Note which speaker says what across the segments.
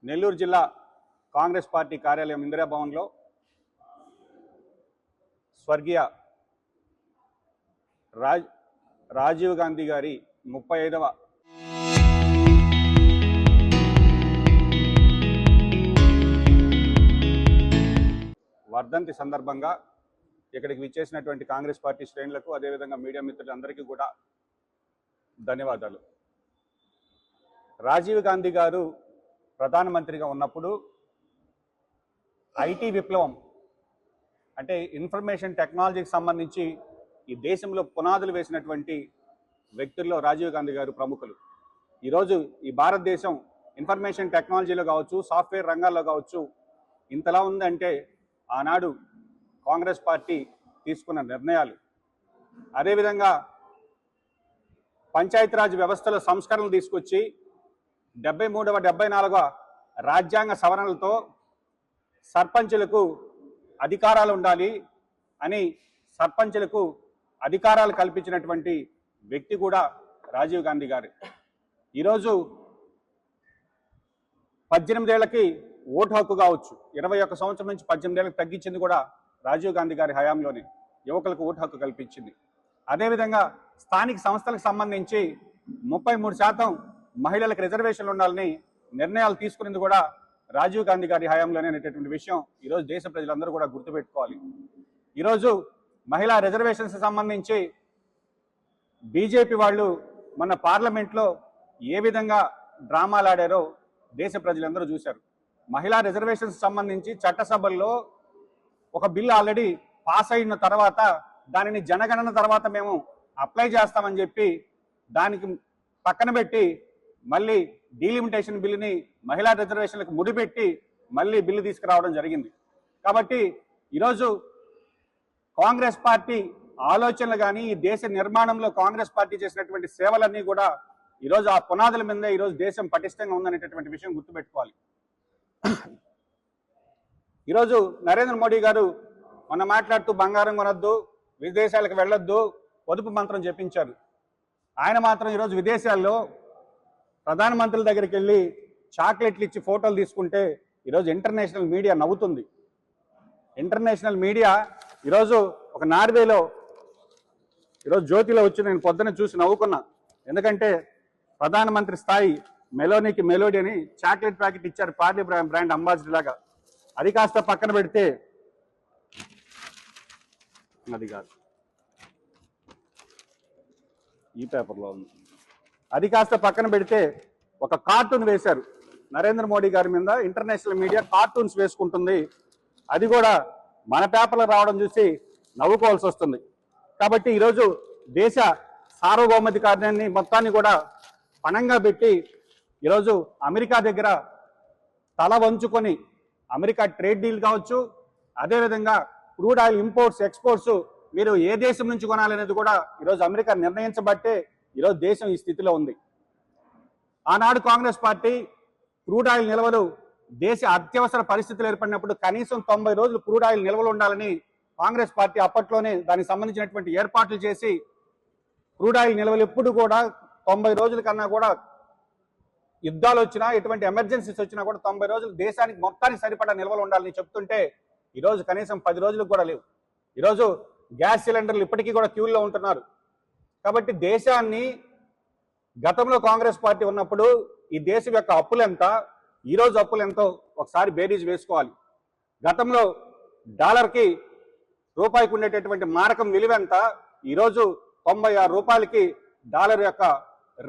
Speaker 1: నెల్లూరు జిల్లా కాంగ్రెస్ పార్టీ కార్యాలయం ఇందిరాభవన్లో స్వర్గీయ రాజీవ్ గాంధీ గారి 35వ వర్ధంతి సందర్భంగా ఇక్కడికి విచ్చేసినటువంటి కాంగ్రెస్ పార్టీ శ్రేణులకు అదేవిధంగా మీడియా మిత్రులందరికీ కూడా ధన్యవాదాలు. రాజీవ్ గాంధీ గారు ప్రధానమంత్రిగా ఉన్నప్పుడు ఐటీ విప్లవం అంటే ఇన్ఫర్మేషన్ టెక్నాలజీకి సంబంధించి ఈ దేశంలో పునాదులు వేసినటువంటి వ్యక్తుల్లో రాజీవ్ గాంధీ గారు ప్రముఖులు. ఈరోజు ఈ భారతదేశం ఇన్ఫర్మేషన్ టెక్నాలజీలో కావచ్చు, సాఫ్ట్వేర్ రంగాల్లో కావచ్చు ఇంతలా ఉందంటే ఆనాడు కాంగ్రెస్ పార్టీ తీసుకున్న నిర్ణయాలు. అదేవిధంగా పంచాయతీరాజ్ వ్యవస్థలో సంస్కరణలు తీసుకొచ్చి 73వ 74వ రాజ్యాంగ సవరణలతో సర్పంచులకు అధికారాలు ఉండాలి అని సర్పంచులకు అధికారాలు కల్పించినటువంటి వ్యక్తి కూడా రాజీవ్ గాంధీ గారు. ఈరోజు 18 ఏళ్లకి ఓటు హక్కు కావచ్చు, 21 సంవత్సరం నుంచి 18 ఏళ్ళకి తగ్గించింది కూడా రాజీవ్ గాంధీ గారి హయాంలోనే యువకులకు ఓటు హక్కు కల్పించింది. అదేవిధంగా స్థానిక సంస్థలకు సంబంధించి 33% మహిళలకు రిజర్వేషన్లు ఉండాలని నిర్ణయాలు తీసుకునేది కూడా రాజీవ్ గాంధీ గారి హయాంలోనే అనేటటువంటి విషయం ఈరోజు దేశ ప్రజలందరూ కూడా గుర్తుపెట్టుకోవాలి. ఈరోజు మహిళా రిజర్వేషన్స్ సంబంధించి బీజేపీ వాళ్ళు మన పార్లమెంట్లో ఏ విధంగా డ్రామాలు ఆడారో దేశ ప్రజలందరూ చూశారు. మహిళా రిజర్వేషన్స్ సంబంధించి చట్టసభల్లో ఒక బిల్లు ఆల్రెడీ పాస్ అయిన తర్వాత దానిని జనగణన తర్వాత మేము అప్లై చేస్తామని చెప్పి దానికి పక్కన పెట్టి మళ్ళీ డీలిమిటేషన్ బిల్లుని మహిళా రిజర్వేషన్లకు ముడిపెట్టి మళ్ళీ బిల్లు తీసుకురావడం జరిగింది. కాబట్టి ఈరోజు కాంగ్రెస్ పార్టీ ఆలోచనలు కానీ ఈ దేశ నిర్మాణంలో కాంగ్రెస్ పార్టీ చేసినటువంటి సేవలన్నీ కూడా ఈరోజు ఆ పునాదుల మీద ఈరోజు దేశం పటిష్టంగా ఉందనేటటువంటి విషయం గుర్తుపెట్టుకోవాలి. ఈరోజు నరేంద్ర మోడీ గారు మొన్న మాట్లాడుతూ బంగారం కొనొద్దు, విదేశాలకు వెళ్ళొద్దు, పొదుపు మంత్రం చెప్పించారు. ఆయన మాత్రం ఈరోజు విదేశాల్లో ప్రధానమంత్రుల దగ్గరికి వెళ్ళి చాక్లెట్లు ఇచ్చి ఫోటోలు తీసుకుంటే ఈరోజు ఇంటర్నేషనల్ మీడియా నవ్వుతుంది. ఇంటర్నేషనల్ మీడియా ఈరోజు ఒక నార్వేలో ఈరోజు జ్యోతిలో వచ్చి నేను పొద్దున చూసి నవ్వుకున్నా. ఎందుకంటే ప్రధానమంత్రి స్థాయి మెలోనీకి మెలోడీ అని చాక్లెట్ ప్యాకెట్ ఇచ్చారు పార్లీ బ్రాండ్ అంబాసిడర్ లాగా. అది కాస్త పక్కన పెడితే అది కాదు, ఈ పేపర్లో ఉంది. అది కాస్త పక్కన పెడితే ఒక కార్టూన్ వేశారు నరేంద్ర మోడీ గారి మీద. ఇంటర్నేషనల్ మీడియా కార్టూన్స్ వేసుకుంటుంది. అది కూడా మన పేపర్లో రావడం చూసి నవ్వుకోవాల్సి వస్తుంది. కాబట్టి ఈరోజు దేశ సార్వభౌమాధికారాన్ని మొత్తాన్ని కూడా పణంగా పెట్టి ఈరోజు అమెరికా దగ్గర తల వంచుకొని అమెరికా ట్రేడ్ డీల్ కావచ్చు, అదేవిధంగా క్రూడ్ ఆయిల్ ఇంపోర్ట్స్ ఎక్స్పోర్ట్స్ మీరు ఏ దేశం నుంచి కొనాలనేది కూడా ఈరోజు అమెరికా నిర్ణయించబట్టే ఈరోజు దేశం ఈ స్థితిలో ఉంది. ఆనాడు కాంగ్రెస్ పార్టీ క్రూడ్ ఆయిల్ నిల్వలు దేశ అత్యవసర పరిస్థితులు ఏర్పడినప్పుడు కనీసం 90 రోజులు క్రూడ్ ఆయిల్ నిల్వలు ఉండాలని కాంగ్రెస్ పార్టీ అప్పట్లోనే దానికి సంబంధించినటువంటి ఏర్పాట్లు చేసి క్రూడ్ ఆయిల్ నిల్వలు ఎప్పుడు కూడా 90 రోజుల కన్నా కూడా యుద్ధాలు వచ్చినా ఎటువంటి ఎమర్జెన్సీస్ వచ్చినా కూడా 90 రోజులు దేశానికి మొత్తానికి సరిపడా నిల్వలు ఉండాలని చెప్తుంటే ఈరోజు కనీసం 10 రోజులకు కూడా లేవు. ఈరోజు గ్యాస్ సిలిండర్లు ఇప్పటికీ కూడా క్యూల్లో ఉంటున్నారు. కాబట్టి దేశాన్ని గతంలో కాంగ్రెస్ పార్టీ ఉన్నప్పుడు ఈ దేశం యొక్క అప్పులు ఎంత, ఈరోజు అప్పులు ఎంతో ఒకసారి బేరీజ్ వేసుకోవాలి. గతంలో డాలర్కి రూపాయికి ఉండేటటువంటి మారకం విలువ ఎంత, ఈరోజు 96 రూపాయలకి డాలర్ యొక్క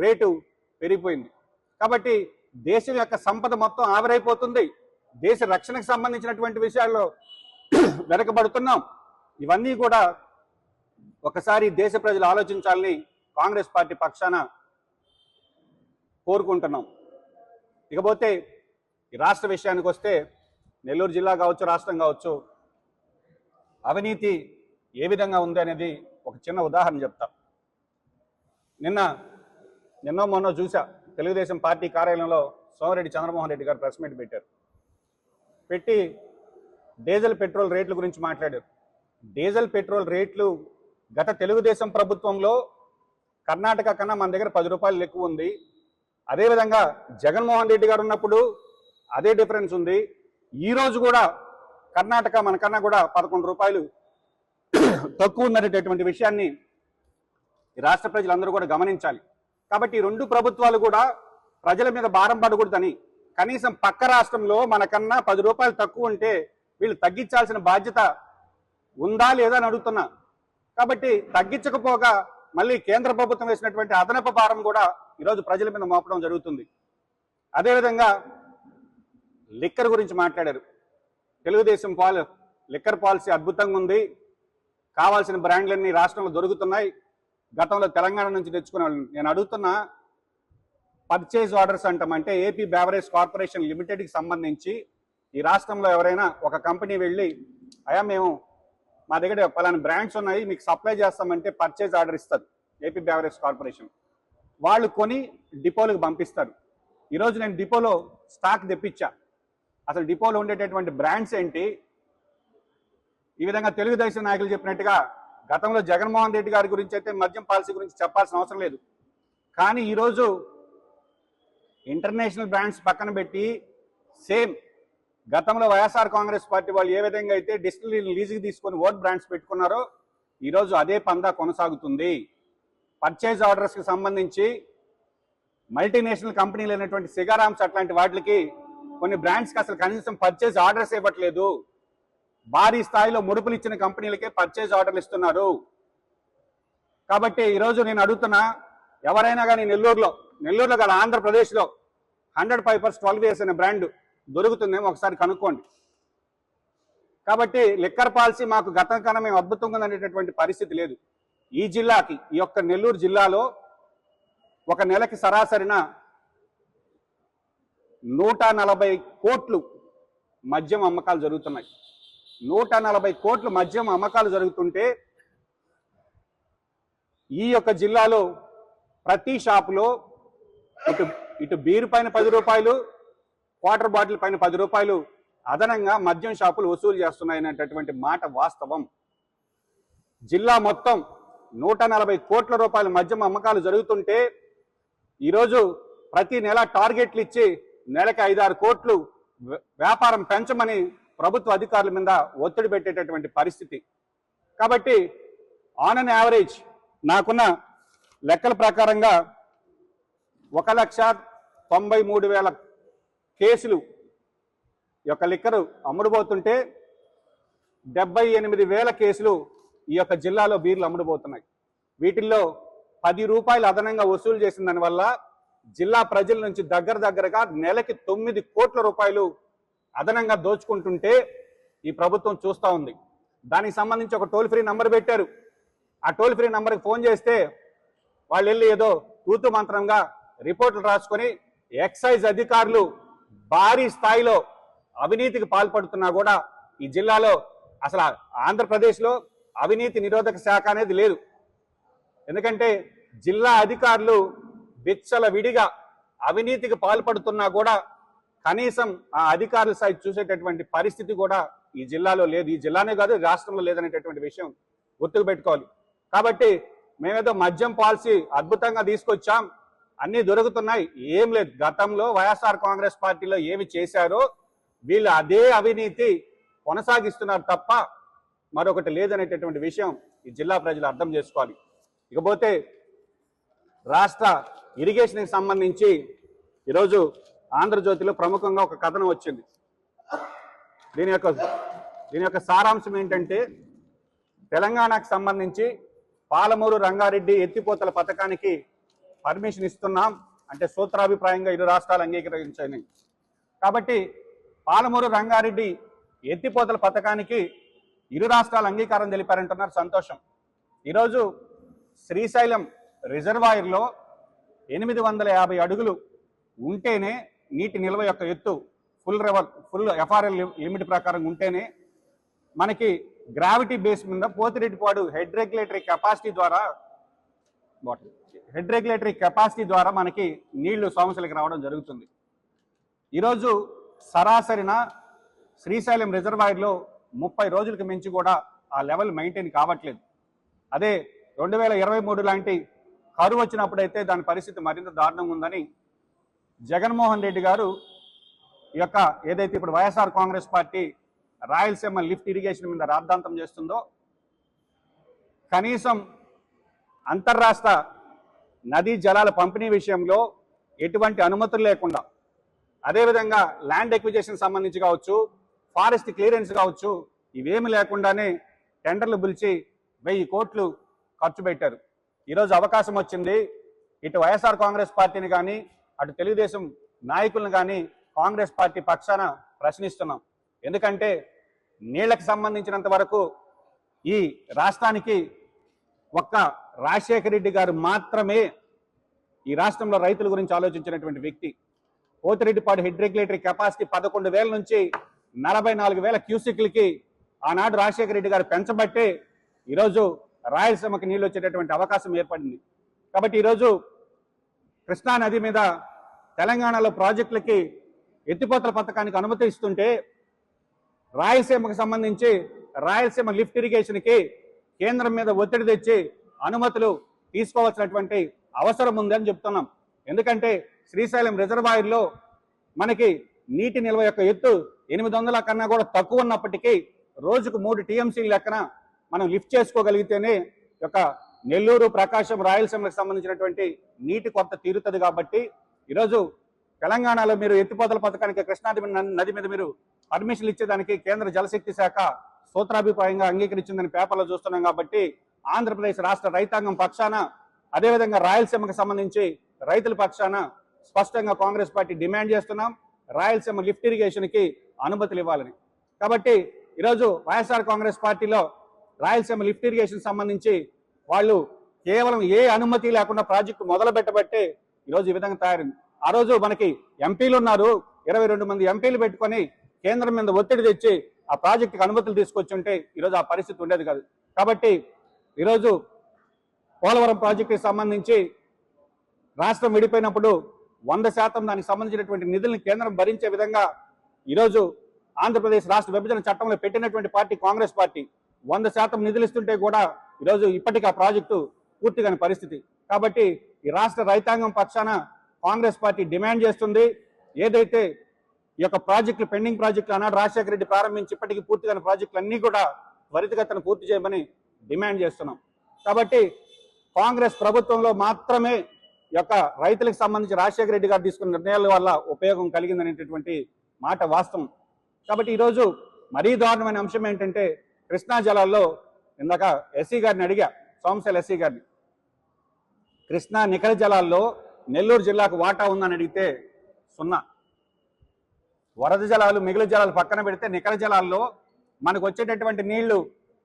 Speaker 1: రేటు పెరిగిపోయింది. కాబట్టి దేశం యొక్క సంపద మొత్తం ఆవిరైపోతుంది. దేశ రక్షణకు సంబంధించినటువంటి విషయాల్లో వెనకబడుతున్నాం. ఇవన్నీ కూడా ఒకసారి దేశ ప్రజలు ఆలోచించాలని కాంగ్రెస్ పార్టీ పక్షాన కోరుకుంటున్నాం. ఇకపోతే ఈ రాష్ట్ర విషయానికి వస్తే నెల్లూరు జిల్లా కావచ్చు, రాష్ట్రం కావచ్చు, అవినీతి ఏ విధంగా ఉంది అనేది ఒక చిన్న ఉదాహరణ చెప్తా. నిన్న మొన్న చూసా, తెలుగుదేశం పార్టీ కార్యాలయంలో సోమిరెడ్డి చంద్రమోహన్ రెడ్డి గారు ప్రెస్ మీట్ పెట్టి డీజిల్ పెట్రోల్ రేట్ల గురించి మాట్లాడారు. డీజిల్ పెట్రోల్ రేట్లు గత తెలుగుదేశం ప్రభుత్వంలో కర్ణాటక కన్నా మన దగ్గర 10 రూపాయలు ఎక్కువ ఉంది. అదేవిధంగా జగన్మోహన్ రెడ్డి గారు ఉన్నప్పుడు అదే డిఫరెన్స్ ఉంది. ఈ రోజు కూడా కర్ణాటక మనకన్నా కూడా 11 రూపాయలు తక్కువ ఉన్నటువంటి విషయాన్ని ఈ రాష్ట్ర ప్రజలందరూ కూడా గమనించాలి. కాబట్టి ఈ రెండు ప్రభుత్వాలు కూడా ప్రజల మీద భారం పడకూడదని, కనీసం పక్క రాష్ట్రంలో మనకన్నా 10 రూపాయలు తక్కువ ఉంటే వీళ్ళు తగ్గించాల్సిన బాధ్యత ఉందా లేదా అని అడుగుతున్నా. కాబట్టి తగ్గించకపోగా మళ్ళీ కేంద్ర ప్రభుత్వం వేసినటువంటి అదనపు భారం కూడా ఈరోజు ప్రజల మీద మోపడం జరుగుతుంది. అదేవిధంగా లిక్కర్ గురించి మాట్లాడారు. తెలుగుదేశం లిక్కర్ పాలసీ అద్భుతంగా ఉంది, కావాల్సిన బ్రాండ్లన్నీ రాష్ట్రంలో దొరుకుతున్నాయి, గతంలో తెలంగాణ నుంచి తెచ్చుకునే వాళ్ళు. నేను అడుగుతున్నా, పర్చేజ్ ఆర్డర్స్ అంటామంటే ఏపీ బెవరేజ్ కార్పొరేషన్ లిమిటెడ్కి సంబంధించి ఈ రాష్ట్రంలో ఎవరైనా ఒక కంపెనీ వెళ్ళి అయ్యా మేము మా దగ్గర పలానా బ్రాండ్స్ ఉన్నాయి మీకు సప్లై చేస్తామంటే పర్చేజ్ ఆర్డర్ ఇస్తారు ఏపీ బెవరేజ్ కార్పొరేషన్. వాళ్ళు కొని డిపోలకు పంపిస్తారు. ఈరోజు నేను డిపోలో స్టాక్ తెప్పించా. అసలు డిపోలో ఉండేటటువంటి బ్రాండ్స్ ఏంటి? ఈ విధంగా తెలుగుదేశం నాయకులు చెప్పినట్టుగా గతంలో జగన్మోహన్ రెడ్డి గారి గురించి అయితే మద్యం పాలసీ గురించి చెప్పాల్సిన అవసరం లేదు. కానీ ఈరోజు ఇంటర్నేషనల్ బ్రాండ్స్ పక్కన పెట్టి సేమ్ గతంలో వైఎస్ఆర్ కాంగ్రెస్ పార్టీ వాళ్ళు ఏ విధంగా అయితే డిస్టిలరీని లీజుకి తీసుకొని ఓట్ బ్రాండ్స్ పెట్టుకున్నారో ఈరోజు అదే పందా కొనసాగుతుంది. పర్చేజ్ ఆర్డర్స్కి సంబంధించి మల్టీనేషనల్ కంపెనీలు అయినటువంటి సిగారామ్స్ అట్లాంటి వాటికి కొన్ని బ్రాండ్స్కి అసలు కనీసం పర్చేజ్ ఆర్డర్స్ ఇవ్వట్లేదు. భారీ స్థాయిలో ముడుపులు ఇచ్చిన కంపెనీలకే పర్చేజ్ ఆర్డర్లు ఇస్తున్నారు. కాబట్టి ఈరోజు నేను అడుగుతున్నా, ఎవరైనా కానీ నెల్లూరులో కాదు ఆంధ్రప్రదేశ్లో 100 పైపర్స్ 12 years అనే బ్రాండ్ దొరుకుతుందేమో ఒకసారి కనుక్కోండి. కాబట్టి లిక్కర్ పాలసీ మాకు గతం కన్నా మేము అద్భుతంగా అనేటటువంటి పరిస్థితి లేదు. ఈ జిల్లాకి, ఈ యొక్క నెల్లూరు జిల్లాలో ఒక నెలకి సరాసరిన 140 కోట్లు మద్యం అమ్మకాలు జరుగుతున్నాయి. 140 కోట్లు మద్యం అమ్మకాలు జరుగుతుంటే ఈ యొక్క జిల్లాలో ప్రతి షాపులో ఇటు బీరు పైన 10 రూపాయలు, వాటర్ బాటిల్ పైన 10 రూపాయలు అదనంగా మద్యం షాపులు వసూలు చేస్తున్నాయనేటటువంటి మాట వాస్తవం. జిల్లా మొత్తం 140 కోట్ల రూపాయల మద్యం అమ్మకాలు జరుగుతుంటే ఈరోజు ప్రతి నెల టార్గెట్లు ఇచ్చి నెలకి 5-6 కోట్లు వ్యాపారం పెంచమని ప్రభుత్వ అధికారుల మీద ఒత్తిడి పెట్టేటటువంటి పరిస్థితి. కాబట్టి ఆన్ అన్ యావరేజ్ నాకున్న లెక్కల ప్రకారంగా 1,93,000 కేసులు యొక్క లిక్కరు అమ్ముడుపోతుంటే 78,000 కేసులు ఈ యొక్క జిల్లాలో బీర్లు అమ్ముడుపోతున్నాయి. వీటిల్లో 10 రూపాయలు అదనంగా వసూలు చేసిన దానివల్ల జిల్లా ప్రజల నుంచి దగ్గరగా నెలకి 9 కోట్ల రూపాయలు అదనంగా దోచుకుంటుంటే ఈ ప్రభుత్వం చూస్తూ ఉంది. దానికి సంబంధించి ఒక టోల్ ఫ్రీ నంబర్ పెట్టారు. ఆ టోల్ ఫ్రీ నంబర్కి ఫోన్ చేస్తే వాళ్ళు వెళ్ళి ఏదో తూతు మంత్రంగా రిపోర్టులు రాసుకొని ఎక్సైజ్ అధికారులు భారీ స్థాయిలో అవినీతికి పాల్పడుతున్నా కూడా ఈ జిల్లాలో అసలు ఆంధ్రప్రదేశ్లో అవినీతి నిరోధక శాఖ అనేది లేదు. ఎందుకంటే జిల్లా అధికారులు విచ్చల విడిగా అవినీతికి పాల్పడుతున్నా కూడా కనీసం ఆ అధికారుల సైడ్ చూసేటటువంటి పరిస్థితి కూడా ఈ జిల్లాలో లేదు. ఈ జిల్లానే కాదు రాష్ట్రంలో లేదనేటటువంటి విషయం గుర్తుకు పెట్టుకోవాలి. కాబట్టి మేమేదో మద్యం పాలసీ అద్భుతంగా తీసుకొచ్చాం, అన్నీ దొరుకుతున్నాయి, ఏం లేదు. గతంలో వైఎస్ఆర్ కాంగ్రెస్ పార్టీలో ఏమి చేశారో వీళ్ళు అదే అవినీతి కొనసాగిస్తున్నారు తప్ప మరొకటి లేదనేటటువంటి విషయం ఈ జిల్లా ప్రజలు అర్థం చేసుకోవాలి. ఇకపోతే రాష్ట్ర ఇరిగేషన్కి సంబంధించి ఈరోజు ఆంధ్రజ్యోతిలో ప్రముఖంగా ఒక కథనం వచ్చింది. దీని యొక్క సారాంశం ఏంటంటే, తెలంగాణకు సంబంధించి పాలమూరు రంగారెడ్డి ఎత్తిపోతల పథకానికి పర్మిషన్ ఇస్తున్నాం అంటే సూత్రాభిప్రాయంగా ఇరు రాష్ట్రాలు అంగీకరించాయి. కాబట్టి పాలమూరు రంగారెడ్డి ఎత్తిపోతల పథకానికి ఇరు రాష్ట్రాలు అంగీకారం తెలిపారంటున్నారు. సంతోషం. ఈరోజు శ్రీశైలం రిజర్వాయర్లో 850 అడుగులు ఉంటేనే నీటి నిల్వ యొక్క ఎత్తు ఫుల్ ఎఫ్ఆర్ఎల్ లిమిట్ ప్రకారం ఉంటేనే మనకి గ్రావిటీ బేస్ మీద పోతిరెడ్డిపాడు హెడ్ రెగ్యులేటరీ కెపాసిటీ ద్వారా మనకి నీళ్లు సోమశిలకి రావడం జరుగుతుంది. ఈరోజు సరాసరిన శ్రీశైలం రిజర్వాయర్లో 30 రోజులకు మించి కూడా ఆ లెవెల్ మెయింటైన్ కావట్లేదు. అదే 2023 లాంటి కరువు వచ్చినప్పుడైతే దాని పరిస్థితి మరింత దారుణంగా ఉందని జగన్మోహన్ రెడ్డి గారు ఈ యొక్క ఏదైతే ఇప్పుడు YSR Congress party Rayalaseema lift irrigation మీద రాద్ధాంతం చేస్తుందో, కనీసం అంతర్రాష్ట్ర నదీ జలాల పంపిణీ విషయంలో ఎటువంటి అనుమతులు లేకుండా, అదేవిధంగా ల్యాండ్ ఎక్విజిషన్ సంబంధించి కావచ్చు, ఫారెస్ట్ క్లియరెన్స్ కావచ్చు, ఇవేమి లేకుండానే టెండర్లు పిలిచి 1000 కోట్లు ఖర్చు పెట్టారు. ఈరోజు అవకాశం వచ్చింది. ఇటు వైఎస్ఆర్ కాంగ్రెస్ పార్టీని కానీ అటు తెలుగుదేశం నాయకులను కానీ కాంగ్రెస్ పార్టీ పక్షాన ప్రశ్నిస్తున్నాం. ఎందుకంటే నీళ్లకు సంబంధించినంత వరకు ఈ రాష్ట్రానికి ఒక్క రాజశేఖర రెడ్డి గారు మాత్రమే ఈ రాష్ట్రంలో రైతుల గురించి ఆలోచించినటువంటి వ్యక్తి. పోతిరెడ్డిపాడు హెడ్ రెగ్యులేటరీ కెపాసిటీ 11,000 నుంచి 44,000 క్యూసిక్లకి ఆనాడు రాజశేఖర రెడ్డి గారు పెంచబట్టే ఈరోజు రాయలసీమకి నీళ్ళు వచ్చేటటువంటి అవకాశం ఏర్పడింది. కాబట్టి ఈరోజు కృష్ణా నది మీద తెలంగాణలో ప్రాజెక్టులకి ఎత్తిపోతల పథకానికి అనుమతి ఇస్తుంటే, రాయలసీమకు సంబంధించి రాయలసీమ లిఫ్ట్ ఇరిగేషన్కి కేంద్రం మీద ఒత్తిడి తెచ్చి అనుమతులు తీసుకోవాల్సినటువంటి అవసరం ఉందని చెప్తున్నాం. ఎందుకంటే శ్రీశైలం రిజర్వాయర్లో మనకి నీటి నిల్వ యొక్క ఎత్తు 800 కన్నా కూడా తక్కువ ఉన్నప్పటికీ రోజుకు 3 టీఎంసీల లెక్కన మనం లిఫ్ట్ చేసుకోగలిగితేనే యొక్క నెల్లూరు, ప్రకాశం, రాయలసీమకు సంబంధించినటువంటి నీటి కొరత తీరుతుంది. కాబట్టి ఈరోజు తెలంగాణలో మీరు ఎత్తిపోతల పథకానికి కృష్ణా నది మీద మీరు పర్మిషన్లు ఇచ్చేదానికి కేంద్ర జలశక్తి శాఖ సూత్రాభిప్రాయంగా అంగీకరించిందని పేపర్లో చూస్తున్నాం. కాబట్టి ఆంధ్రప్రదేశ్ రాష్ట్ర రైతాంగం పక్షాన, అదేవిధంగా రాయలసీమకు సంబంధించి రైతుల పక్షాన స్పష్టంగా కాంగ్రెస్ పార్టీ డిమాండ్ చేస్తున్నాం, రాయలసీమ లిఫ్ట్ ఇరిగేషన్కి అనుమతులు ఇవ్వాలని. కాబట్టి ఈరోజు వైఎస్ఆర్ కాంగ్రెస్ పార్టీలో రాయలసీమ లిఫ్ట్ ఇరిగేషన్ సంబంధించి వాళ్ళు కేవలం ఏ అనుమతి లేకుండా ప్రాజెక్టు మొదలు పెట్టబట్టే ఈరోజు ఈ విధంగా తయారైంది. ఆ రోజు మనకి ఎంపీలు ఉన్నారు, 22 మంది ఎంపీలు పెట్టుకొని కేంద్రం మీద ఒత్తిడి తెచ్చి ఆ ప్రాజెక్టుకి అనుమతులు తీసుకొచ్చి ఉంటే ఈరోజు ఆ పరిస్థితి ఉండేది కాదు. కాబట్టి ఈరోజు పోలవరం ప్రాజెక్టుకి సంబంధించి రాష్ట్రం విడిపోయినప్పుడు 100% దానికి సంబంధించినటువంటి నిధులను కేంద్రం భరించే విధంగా ఈరోజు ఆంధ్రప్రదేశ్ రాష్ట్ర విభజన చట్టంలో పెట్టినటువంటి పార్టీ కాంగ్రెస్ పార్టీ 100% నిధులు ఇస్తుంటే కూడా ఈరోజు ఇప్పటికీ ఆ ప్రాజెక్టు పూర్తి కాని పరిస్థితి. కాబట్టి ఈ రాష్ట్ర రైతాంగం పక్షాన కాంగ్రెస్ పార్టీ డిమాండ్ చేస్తుంది, ఏదైతే ఈ యొక్క ప్రాజెక్టులు పెండింగ్ ప్రాజెక్టులు అన్నాడు రాజశేఖర రెడ్డి ప్రారంభించి ఇప్పటికీ పూర్తి కాని ప్రాజెక్టులు అన్నీ కూడా త్వరితగతిన పూర్తి చేయమని డిమాండ్ చేస్తున్నాం. కాబట్టి కాంగ్రెస్ ప్రభుత్వంలో మాత్రమే ఈ యొక్క రైతులకు సంబంధించి రాజశేఖర రెడ్డి గారు తీసుకున్న నిర్ణయాల వల్ల ఉపయోగం కలిగిందనేటటువంటి మాట వాస్తవం. కాబట్టి ఈరోజు మరీ దారుణమైన అంశం ఏంటంటే, కృష్ణా జలాల్లో ఇందాక ఎస్సీ గారిని అడిగా, సోమశేల ఎస్సీ గారిని, కృష్ణా నికర జలాల్లో నెల్లూరు జిల్లాకు వాటా ఉందని అడిగితే 0. వరద జలాలు మిగిలిన జలాలు పక్కన పెడితే నికర జలాల్లో మనకు వచ్చేటటువంటి నీళ్లు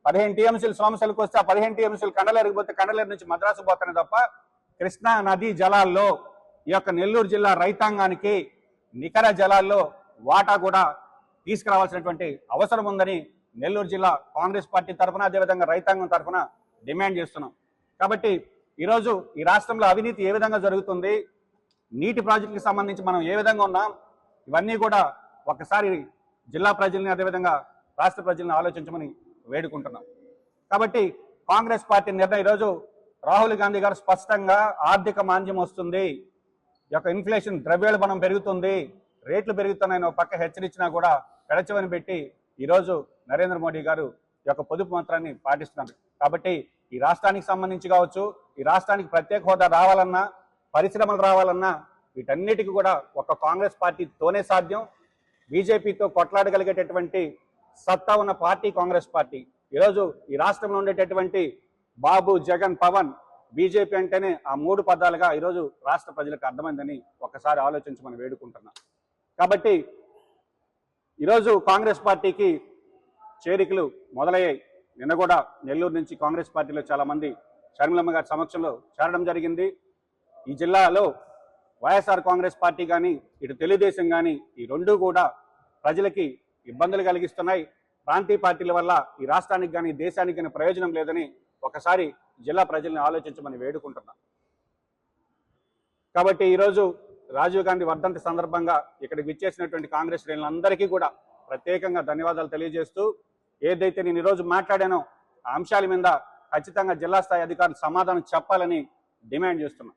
Speaker 1: 15 టీఎంసీలు సోమశేలకు వస్తే ఆ 15 టీఎంసీలు కండలేరుకు పోతే కండలేరు నుంచి మద్రాసు పోతానే తప్ప కృష్ణా నదీ జలాల్లో ఈ యొక్క నెల్లూరు జిల్లా రైతాంగానికి నికర జలాల్లో వాటా కూడా తీసుకురావాల్సినటువంటి అవసరం ఉందని నెల్లూరు జిల్లా కాంగ్రెస్ పార్టీ తరఫున, అదేవిధంగా రైతాంగం తరఫున డిమాండ్ చేస్తున్నాం. కాబట్టి ఈరోజు ఈ రాష్ట్రంలో అవినీతి ఏ విధంగా జరుగుతుంది, నీటి ప్రాజెక్టులకు సంబంధించి మనం ఏ విధంగా ఉన్నాం, ఇవన్నీ కూడా ఒకసారి జిల్లా ప్రజల్ని, అదేవిధంగా రాష్ట్ర ప్రజల్ని ఆలోచించమని వేడుకుంటున్నాం. కాబట్టి కాంగ్రెస్ పార్టీ నిర్ణయం, ఈరోజు రాహుల్ గాంధీ గారు స్పష్టంగా ఆర్థిక మాంద్యం వస్తుంది, ఈ యొక్క ఇన్ఫ్లేషన్ ద్రవ్యోల్బణం పెరుగుతుంది, రేట్లు పెరుగుతున్నాయని ఒక పక్క హెచ్చరించినా కూడా పెడచవని పెట్టి ఈరోజు నరేంద్ర మోడీ గారు ఈ యొక్క పొదుపు మంత్రాన్ని పాటిస్తున్నారు. కాబట్టి ఈ రాష్ట్రానికి సంబంధించి కావచ్చు, ఈ రాష్ట్రానికి ప్రత్యేక హోదా రావాలన్నా, పరిశ్రమలు రావాలన్నా వీటన్నిటికీ కూడా ఒక కాంగ్రెస్ పార్టీతోనే సాధ్యం. బీజేపీతో కొట్లాడగలిగేటటువంటి సత్తా ఉన్న పార్టీ కాంగ్రెస్ పార్టీ. ఈరోజు ఈ రాష్ట్రంలో ఉండేటటువంటి బాబు, జగన్, పవన్, బీజేపీ అంటేనే ఆ 3 పదాలుగా ఈరోజు రాష్ట్ర ప్రజలకు అర్థమైందని ఒకసారి ఆలోచించమని వేడుకుంటున్నా. కాబట్టి ఈరోజు కాంగ్రెస్ పార్టీకి చేరికలు మొదలయ్యాయి. నిన్న కూడా నెల్లూరు నుంచి కాంగ్రెస్ పార్టీలో చాలా మంది షర్మిలమ్మ గారి సమక్షంలో చేరడం జరిగింది. ఈ జిల్లాలో వైఎస్ఆర్ కాంగ్రెస్ పార్టీ కానీ, ఇటు తెలుగుదేశం కానీ, ఈ రెండు కూడా ప్రజలకి ఇబ్బందులు కలిగిస్తున్నాయి. ప్రాంతీయ పార్టీల వల్ల ఈ రాష్ట్రానికి కానీ, దేశానికి కానీ ప్రయోజనం లేదని ఒకసారి జిల్లా ప్రజల్ని ఆలోచించమని వేడుకుంటున్నా. కాబట్టి ఈరోజు రాజీవ్ గాంధీ వర్ధంతి సందర్భంగా ఇక్కడికి విచ్చేసినటువంటి కాంగ్రెస్ శ్రేణులందరికీ కూడా ప్రత్యేకంగా ధన్యవాదాలు తెలియజేస్తూ, ఏదైతే నేను ఈరోజు మాట్లాడానో ఆ అంశాల మీద ఖచ్చితంగా జిల్లా స్థాయి అధికారులు సమాధానం చెప్పాలని డిమాండ్ చేస్తున్నా.